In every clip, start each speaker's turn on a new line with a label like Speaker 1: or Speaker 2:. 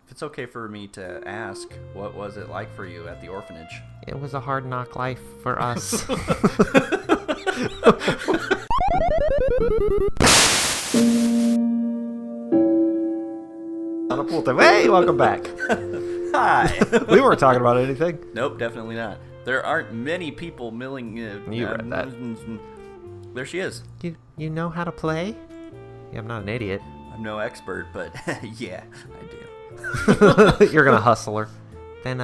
Speaker 1: If it's okay for me to ask, what was it like for you at the orphanage?
Speaker 2: It was a hard knock life for us. On a pool time. Hey, welcome back.
Speaker 1: Hi.
Speaker 2: We weren't talking about anything.
Speaker 1: Nope, definitely not. There aren't many people milling...
Speaker 2: You read that.
Speaker 1: There she is.
Speaker 2: You know how to play? Yeah, I'm not an idiot.
Speaker 1: I'm no expert, but yeah, I do.
Speaker 2: You're gonna hustle her. Then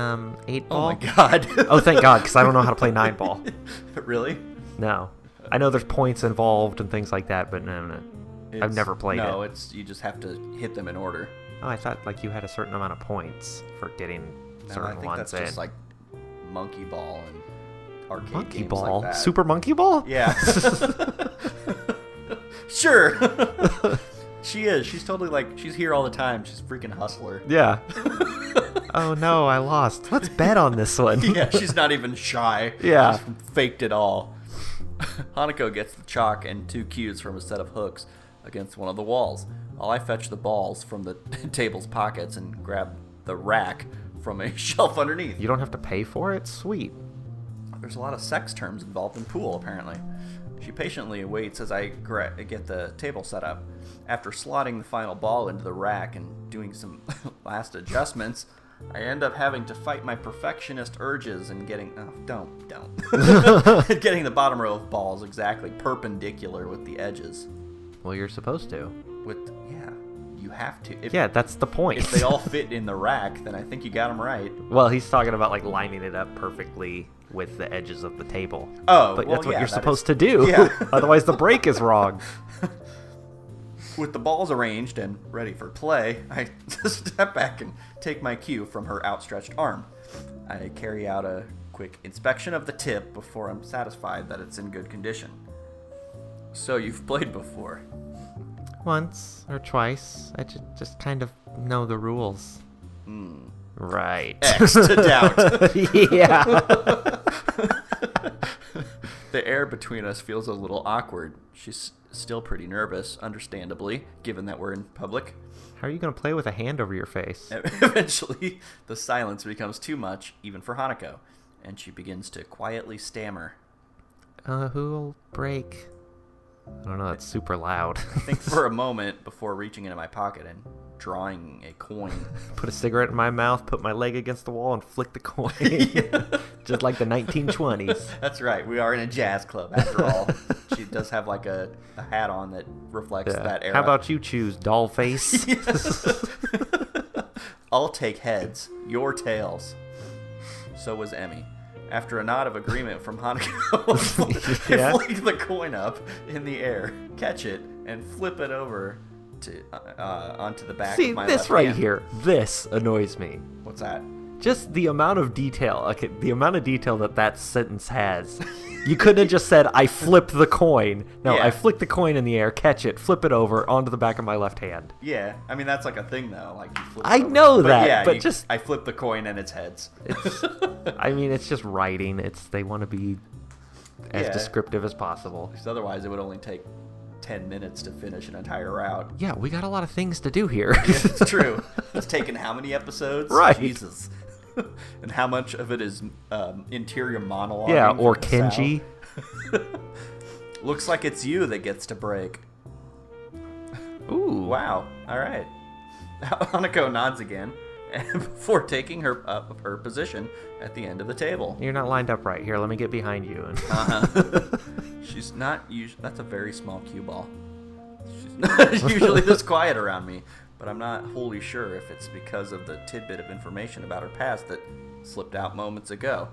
Speaker 2: 8 ball.
Speaker 1: Oh my god.
Speaker 2: Oh, thank God, because I don't know how to play 9 ball.
Speaker 1: Really?
Speaker 2: No. I know there's points involved and things like that, but no. I've never played it.
Speaker 1: No, you just have to hit them in order.
Speaker 2: Oh, I thought like you had a certain amount of points for getting certain
Speaker 1: I think
Speaker 2: ones
Speaker 1: that's
Speaker 2: in.
Speaker 1: just like monkey ball and arcade
Speaker 2: Monkey
Speaker 1: games
Speaker 2: ball?
Speaker 1: like that.
Speaker 2: Super monkey ball?
Speaker 1: Yeah. Sure. She is. She's totally like, she's here all the time. She's a freaking hustler.
Speaker 2: Yeah. Oh no, I lost. Let's bet on this one.
Speaker 1: Yeah, she's not even shy.
Speaker 2: Yeah.
Speaker 1: She's faked it all. Hanako gets the chalk and 2 cues from a set of hooks against one of the walls. While I fetch the balls from the table's pockets and grab the rack from a shelf underneath.
Speaker 2: You don't have to pay for it? Sweet.
Speaker 1: There's a lot of sex terms involved in pool, apparently. She patiently waits as I get the table set up. After slotting the final ball into the rack and doing some last adjustments, I end up having to fight my perfectionist urges and getting... Oh, don't. Getting the bottom row of balls exactly perpendicular with the edges.
Speaker 2: Well, you're supposed to.
Speaker 1: Yeah, you have to.
Speaker 2: Yeah, that's the point.
Speaker 1: If they all fit in the rack, then I think you got them right.
Speaker 2: Well, he's talking about like lining it up perfectly with the edges of the table.
Speaker 1: Oh,
Speaker 2: but
Speaker 1: well,
Speaker 2: that's what
Speaker 1: yeah,
Speaker 2: you're
Speaker 1: that
Speaker 2: supposed
Speaker 1: is-
Speaker 2: to do.
Speaker 1: Yeah.
Speaker 2: Otherwise, the break is wrong.
Speaker 1: With the balls arranged and ready for play, I step back and take my cue from her outstretched arm. I carry out a quick inspection of the tip before I'm satisfied that it's in good condition. So you've played before?
Speaker 2: Once or twice. I just kind of know the rules. Right.
Speaker 1: X to doubt.
Speaker 2: Yeah.
Speaker 1: The air between us feels a little awkward. She's still pretty nervous, understandably, given that we're in public.
Speaker 2: How are you going to play with a hand over your face?
Speaker 1: Eventually, the silence becomes too much, even for Hanako, and she begins to quietly stammer.
Speaker 2: Who'll break? I don't know, that's super loud.
Speaker 1: I think for a moment before reaching into my pocket and drawing a coin.
Speaker 2: Put a cigarette in my mouth, put my leg against the wall, and flick the coin. Just like the 1920s.
Speaker 1: That's right. We are in a jazz club, after all. She does have like a hat on that reflects that era.
Speaker 2: How about you choose, doll face?
Speaker 1: I'll take heads. Your tails. So was Emmy. After a nod of agreement from Hanako,
Speaker 2: Yeah?
Speaker 1: I flick the coin up in the air, catch it, and flip it over to onto the back
Speaker 2: See,
Speaker 1: of my
Speaker 2: this
Speaker 1: left
Speaker 2: right
Speaker 1: hand.
Speaker 2: here, this annoys me.
Speaker 1: What's that?
Speaker 2: Just the amount of detail, the amount of detail that sentence has. You couldn't have just said, I flipped the coin. No,
Speaker 1: Yeah.
Speaker 2: I flick the coin in the air, catch it, flip it over onto the back of my left hand.
Speaker 1: Yeah, I mean that's like a thing though. Like you flip.
Speaker 2: I
Speaker 1: it over.
Speaker 2: know that,
Speaker 1: yeah,
Speaker 2: but just-
Speaker 1: I flip the coin and it's heads.
Speaker 2: It's, I mean, it's just writing. They want to be as
Speaker 1: Yeah.
Speaker 2: descriptive as possible.
Speaker 1: Because otherwise it would only take 10 minutes to finish an entire route.
Speaker 2: Yeah, we got a lot of things to do here.
Speaker 1: Yeah, it's true. It's taken how many episodes?
Speaker 2: Right.
Speaker 1: Jesus. And how much of it is interior monologue?
Speaker 2: Yeah, or Kenji.
Speaker 1: Looks like it's you that gets to break.
Speaker 2: Ooh.
Speaker 1: Wow. All right. Hanako nods again before taking her position at the end of the table.
Speaker 2: You're not lined up right. Here, let me get behind you.
Speaker 1: She's not usually. That's a very small cue ball. She's not usually this quiet around me, but I'm not wholly sure if it's because of the tidbit of information about her past that slipped out moments ago.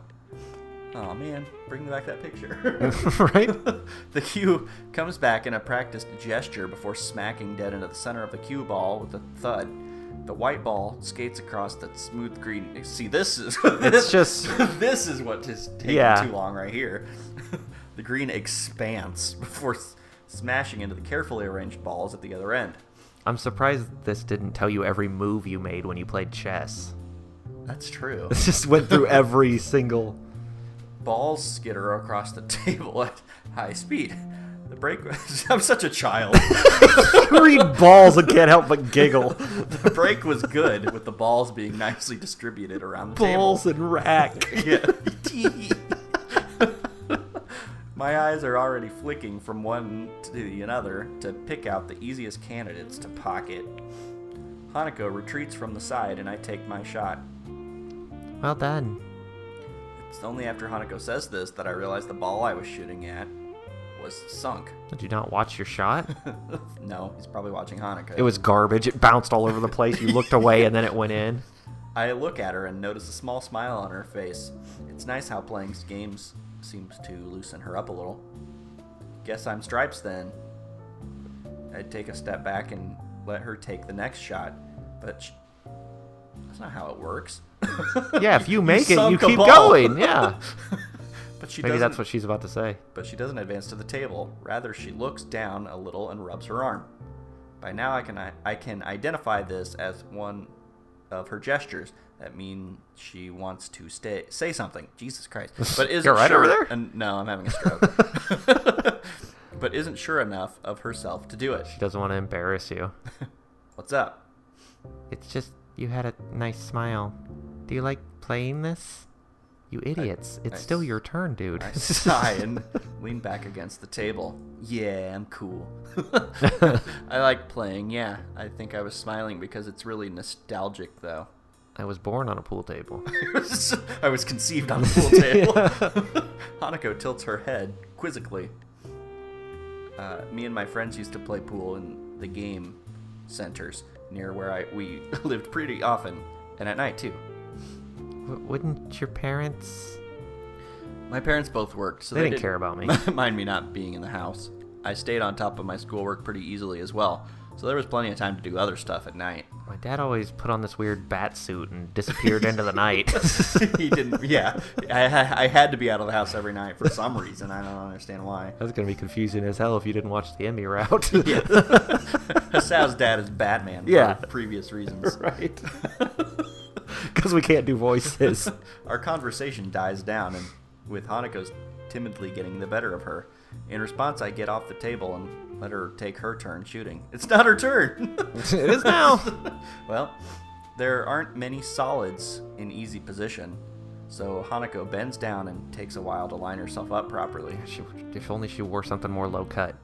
Speaker 1: Oh man, bring back that picture.
Speaker 2: Right?
Speaker 1: The cue comes back in a practiced gesture before smacking dead into the center of the cue ball with a thud. The white ball skates across the smooth green. See, this is
Speaker 2: It's just...
Speaker 1: this is what is taking
Speaker 2: Yeah.
Speaker 1: too long right here. The green expands before smashing into the carefully arranged balls at the other end.
Speaker 2: I'm surprised this didn't tell you every move you made when you played chess.
Speaker 1: That's true.
Speaker 2: It just went through every single...
Speaker 1: Balls skitter across the table at high speed. The break... I'm such a child.
Speaker 2: You read balls and can't help but giggle.
Speaker 1: The break was good, with the balls being nicely distributed around the
Speaker 2: Balls
Speaker 1: table.
Speaker 2: and rack.
Speaker 1: Yeah. My eyes are already flicking from one to the other to pick out the easiest candidates to pocket. Hanako retreats from the side and I take my shot.
Speaker 2: Well done.
Speaker 1: It's only after Hanako says this that I realize the ball I was shooting at was sunk.
Speaker 2: Did you not watch your shot?
Speaker 1: No, he's probably watching Hanako.
Speaker 2: It was garbage. It bounced all over the place. You looked away and then it went in.
Speaker 1: I look at her and notice a small smile on her face. It's nice how playing games seems to loosen her up a little. Guess I'm stripes then. I'd take a step back and let her take the next shot, but that's not how it works.
Speaker 2: Yeah, if you make it, you
Speaker 1: sunk a
Speaker 2: keep
Speaker 1: ball.
Speaker 2: going. Yeah.
Speaker 1: But she
Speaker 2: Maybe
Speaker 1: doesn't,
Speaker 2: that's what she's about to say.
Speaker 1: But she doesn't advance to the table. Rather, she looks down a little and rubs her arm. By now, I can identify this as one of her gestures. That means she wants to say something. Jesus Christ! But isn't
Speaker 2: You're right
Speaker 1: sure,
Speaker 2: over there?
Speaker 1: And no, I'm having a stroke. But isn't sure enough of herself to do it.
Speaker 2: She doesn't want to embarrass you.
Speaker 1: What's up?
Speaker 2: It's just you had a nice smile. Do you like playing this? You idiots. It's still your turn, dude.
Speaker 1: I sigh and lean back against the table. Yeah, I'm cool. I like playing, yeah. I think I was smiling because it's really nostalgic, though.
Speaker 2: I was born on a pool table.
Speaker 1: I was conceived on a pool table. Hanako tilts her head quizzically. Me and my friends used to play pool in the game centers near where we lived pretty often, and at night, too.
Speaker 2: Wouldn't your parents...
Speaker 1: My parents both worked, so
Speaker 2: they didn't care about me.
Speaker 1: Mind me not being in the house. I stayed on top of my schoolwork pretty easily as well, so there was plenty of time to do other stuff at night.
Speaker 2: My dad always put on this weird bat suit and disappeared into the night.
Speaker 1: He didn't, yeah. I had to be out of the house every night for some reason. I don't understand why.
Speaker 2: That's going to be confusing as hell if you didn't watch the Emmy route.
Speaker 1: Yeah. Hisao's dad is Batman for previous reasons.
Speaker 2: Right. Because we can't do voices.
Speaker 1: Our conversation dies down, and with Hanako's timidly getting the better of her. In response, I get off the table and let her take her turn shooting. It's not her turn!
Speaker 2: It is now!
Speaker 1: Well, there aren't many solids in easy position, so Hanako bends down and takes a while to line herself up properly.
Speaker 2: If only she wore something more low cut.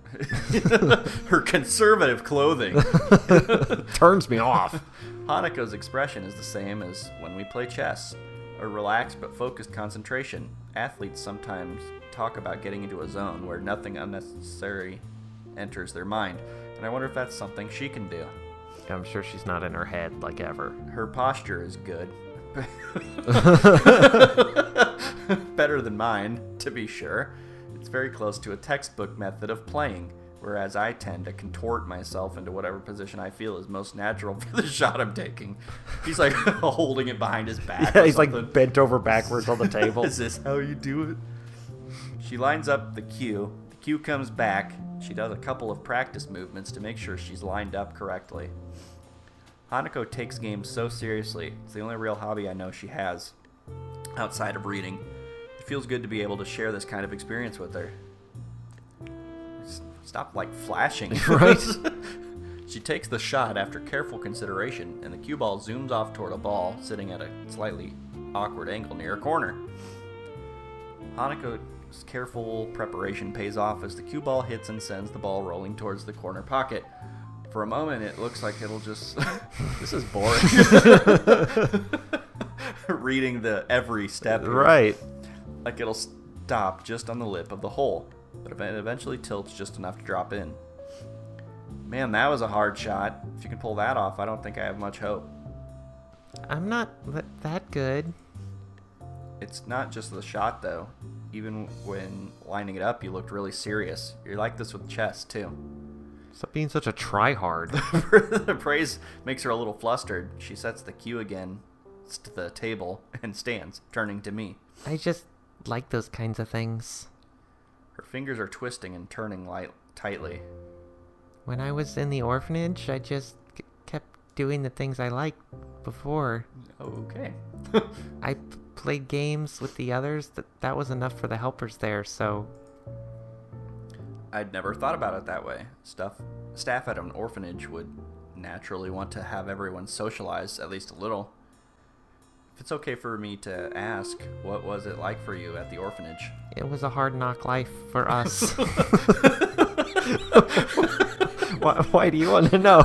Speaker 1: Her conservative clothing
Speaker 2: turns me off.
Speaker 1: Hanako's expression is the same as when we play chess. A relaxed but focused concentration. Athletes sometimes talk about getting into a zone where nothing unnecessary enters their mind, and I wonder if that's something she can do.
Speaker 2: I'm sure she's not in her head like ever.
Speaker 1: Her posture is good. Better than mine, to be sure. It's very close to a textbook method of playing, whereas I tend to contort myself into whatever position I feel is most natural for the shot I'm taking. He's like holding it behind his back.
Speaker 2: Yeah, he's like bent over backwards on the table.
Speaker 1: Is this how you do it? She lines up the cue. The cue comes back. She does a couple of practice movements to make sure she's lined up correctly. Hanako takes games so seriously. It's the only real hobby I know she has outside of reading. It feels good to be able to share this kind of experience with her. Stop, flashing.
Speaker 2: Right?
Speaker 1: She takes the shot after careful consideration, and the cue ball zooms off toward a ball sitting at a slightly awkward angle near a corner. Hanako's careful preparation pays off as the cue ball hits and sends the ball rolling towards the corner pocket. For a moment, it looks like it'll just... This is boring. Reading the every step.
Speaker 2: Right.
Speaker 1: Like it'll stop just on the lip of the hole, but it eventually tilts just enough to drop in. Man, that was a hard shot. If you can pull that off, I don't think I have much hope.
Speaker 2: I'm not that good.
Speaker 1: It's not just the shot, though. Even when lining it up, you looked really serious. You're like this with chess, too.
Speaker 2: Stop being such a tryhard.
Speaker 1: The praise makes her a little flustered. She sets the cue again to the table and stands, turning to me.
Speaker 2: I just like those kinds of things.
Speaker 1: Her fingers are twisting and turning tightly.
Speaker 2: When I was in the orphanage, I just kept doing the things I liked before.
Speaker 1: Okay.
Speaker 2: I played games with the others. That was enough for the helpers there, so...
Speaker 1: I'd never thought about it that way. Staff at an orphanage would naturally want to have everyone socialize at least a little. If it's okay for me to ask, what was it like for you at the orphanage?
Speaker 2: It was a hard knock life for us. Why do you want to know?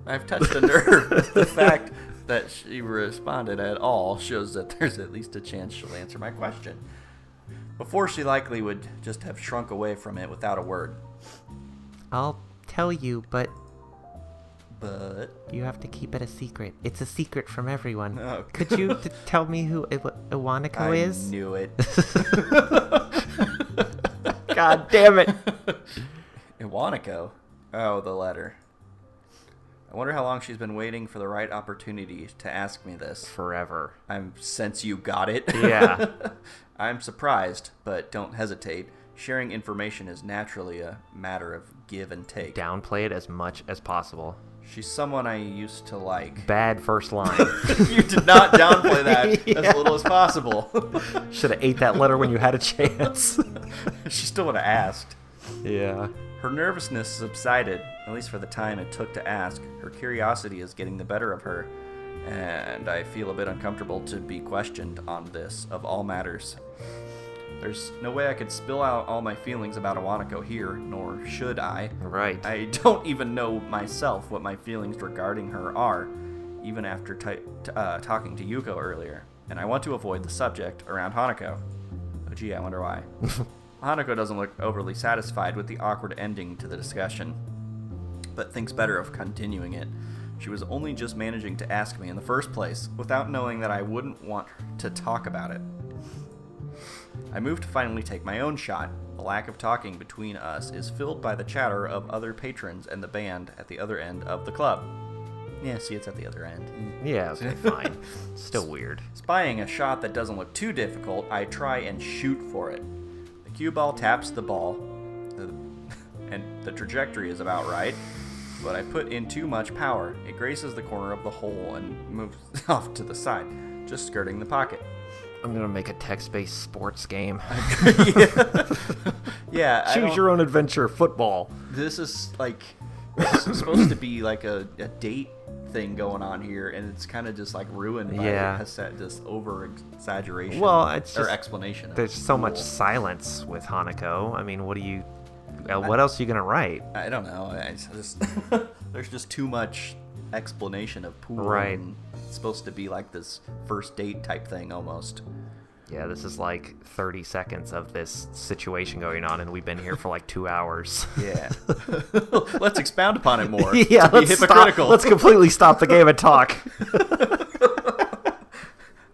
Speaker 1: I've touched a nerve. The fact that she responded at all shows that there's at least a chance she'll answer my question. Before, she likely would just have shrunk away from it without a word.
Speaker 2: I'll tell you, but
Speaker 1: But
Speaker 2: you have to keep it a secret. It's a secret from everyone.
Speaker 1: Oh,
Speaker 2: Could you tell me who Iwaniko is?
Speaker 1: I knew it.
Speaker 2: God damn it.
Speaker 1: Iwaniko? Oh, the letter. I wonder how long she's been waiting for the right opportunity to ask me this.
Speaker 2: Forever.
Speaker 1: Since you got it.
Speaker 2: Yeah.
Speaker 1: I'm surprised, but don't hesitate. Sharing information is naturally a matter of give and take.
Speaker 2: Downplay it as much as possible.
Speaker 1: She's someone I used to like.
Speaker 2: Bad first line.
Speaker 1: You did not downplay that
Speaker 2: Yeah.
Speaker 1: as little as possible.
Speaker 2: Should have ate that letter when you had a chance.
Speaker 1: She still would have asked.
Speaker 2: Yeah.
Speaker 1: Her nervousness subsided, at least for the time it took to ask. Her curiosity is getting the better of her, and I feel a bit uncomfortable to be questioned on this, of all matters. There's no way I could spill out all my feelings about Iwaniko here, nor should I.
Speaker 2: Right.
Speaker 1: I don't even know myself what my feelings regarding her are, even after talking to Yuko earlier, and I want to avoid the subject around Hanako. Oh gee, I wonder why. Hanako doesn't look overly satisfied with the awkward ending to the discussion, but thinks better of continuing it. She was only just managing to ask me in the first place, without knowing that I wouldn't want to talk about it. I move to finally take my own shot. The lack of talking between us is filled by the chatter of other patrons and the band at the other end of the club. Yeah, see, it's at the other end.
Speaker 2: Yeah, okay, fine. Still weird.
Speaker 1: Spying a shot that doesn't look too difficult, I try and shoot for it. The cue ball taps the ball, and the trajectory is about right, but I put in too much power. It graces the corner of the hole and moves off to the side, just skirting the pocket.
Speaker 2: I'm gonna make a text-based sports game.
Speaker 1: Yeah.
Speaker 2: Choose your own adventure, football.
Speaker 1: This is like supposed to be like a date thing going on here, and it's kind of just like ruined by this over exaggeration.
Speaker 2: Well, it's just,
Speaker 1: or explanation.
Speaker 2: There's so much silence with Hanako. I mean, what else are you gonna write?
Speaker 1: I don't know. There's just too much explanation of pool.
Speaker 2: Right.
Speaker 1: And it's supposed to be like this first date type thing almost.
Speaker 2: Yeah, this is like 30 seconds of this situation going on, and we've been here for like 2 hours.
Speaker 1: Yeah. Let's expound upon it more.
Speaker 2: Yeah,
Speaker 1: let's be hypocritical.
Speaker 2: Let's completely stop the game and talk.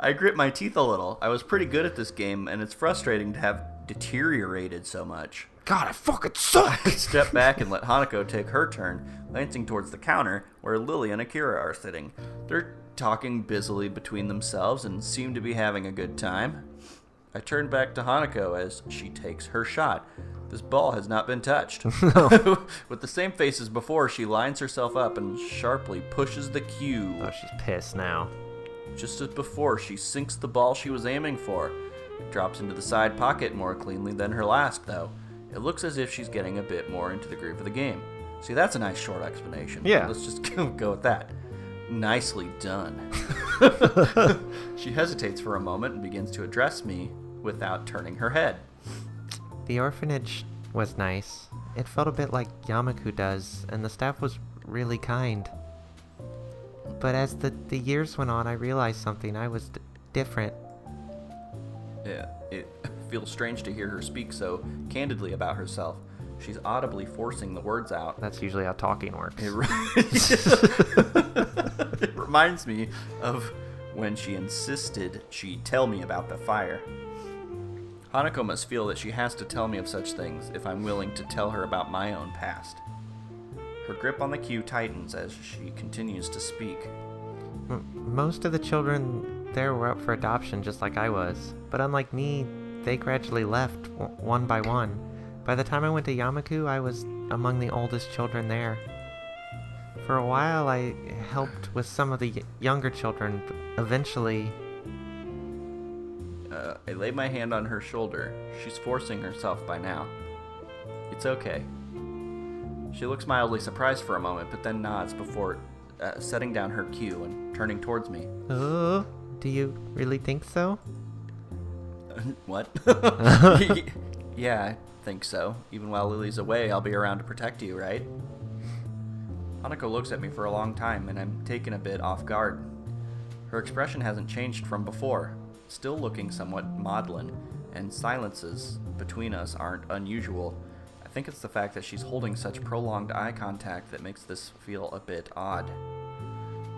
Speaker 1: I grit my teeth a little. I was pretty good at this game, and it's frustrating to have deteriorated so much.
Speaker 2: God, I fucking suck!
Speaker 1: I step back and let Hanako take her turn, glancing towards the counter where Lily and Akira are sitting. They're talking busily between themselves and seem to be having a good time. I turn back to Hanako as she takes her shot. This ball has not been touched. With the same face as before, she lines herself up and sharply pushes the cue.
Speaker 2: Oh, she's pissed now.
Speaker 1: Just as before, she sinks the ball she was aiming for. It drops into the side pocket more cleanly than her last, though. It looks as if she's getting a bit more into the groove of the game. See, that's a nice short explanation.
Speaker 2: Yeah.
Speaker 1: Let's just go with that. Nicely done. She hesitates for a moment and begins to address me without turning her head.
Speaker 2: The orphanage was nice. It felt a bit like Yamaku does, and the staff was really kind. But as the years went on, I realized something. I was different.
Speaker 1: Yeah, it feels strange to hear her speak so candidly about herself. She's audibly forcing the words out.
Speaker 2: That's usually how talking works.
Speaker 1: It reminds me of when she insisted she tell me about the fire. Hanako must feel that she has to tell me of such things if I'm willing to tell her about my own past. Her grip on the cue tightens as she continues to speak.
Speaker 2: Most of the children there were up for adoption just like I was, but unlike me, they gradually left one by one. By the time I went to Yamaku, I was among the oldest children there. For a while, I helped with some of the younger children, but eventually
Speaker 1: I lay my hand on her shoulder. She's forcing herself by now. It's okay. She looks mildly surprised for a moment, but then nods before setting down her cue and turning towards me.
Speaker 2: Oh, do you really think so?
Speaker 1: What? Yeah, I think so. Even while Lily's away, I'll be around to protect you, right? Hanako looks at me for a long time, and I'm taken a bit off guard. Her expression hasn't changed from before, still looking somewhat maudlin, and silences between us aren't unusual. I think it's the fact that she's holding such prolonged eye contact that makes this feel a bit odd.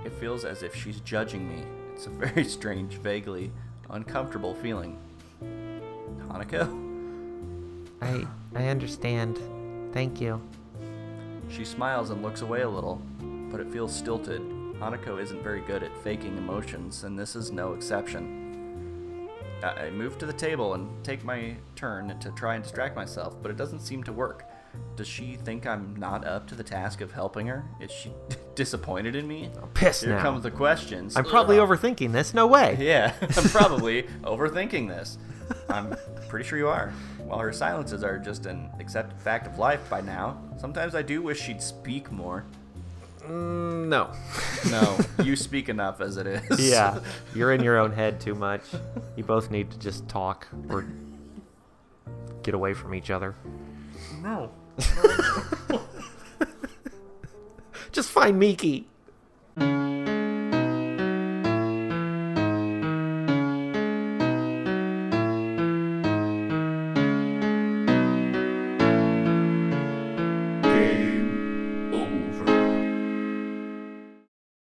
Speaker 1: It feels as if she's judging me. It's a very strange, vaguely uncomfortable feeling. Hanako?
Speaker 2: I understand. Thank you.
Speaker 1: She smiles and looks away a little, but it feels stilted. Hanako isn't very good at faking emotions, and this is no exception. I move to the table and take my turn to try and distract myself, but it doesn't seem to work. Does she think I'm not up to the task of helping her? Is she disappointed in me?
Speaker 2: I'm pissed
Speaker 1: Here
Speaker 2: now.
Speaker 1: comes the questions.
Speaker 2: I'm probably overthinking this. No way.
Speaker 1: Yeah, I'm probably overthinking this. I'm pretty sure you are. While her silences are just an accepted fact of life by now, sometimes I do wish she'd speak more.
Speaker 2: No.
Speaker 1: No, you speak enough as it is.
Speaker 2: Yeah, you're in your own head too much. You both need to just talk or get away from each other.
Speaker 1: No.
Speaker 2: Just find Miki.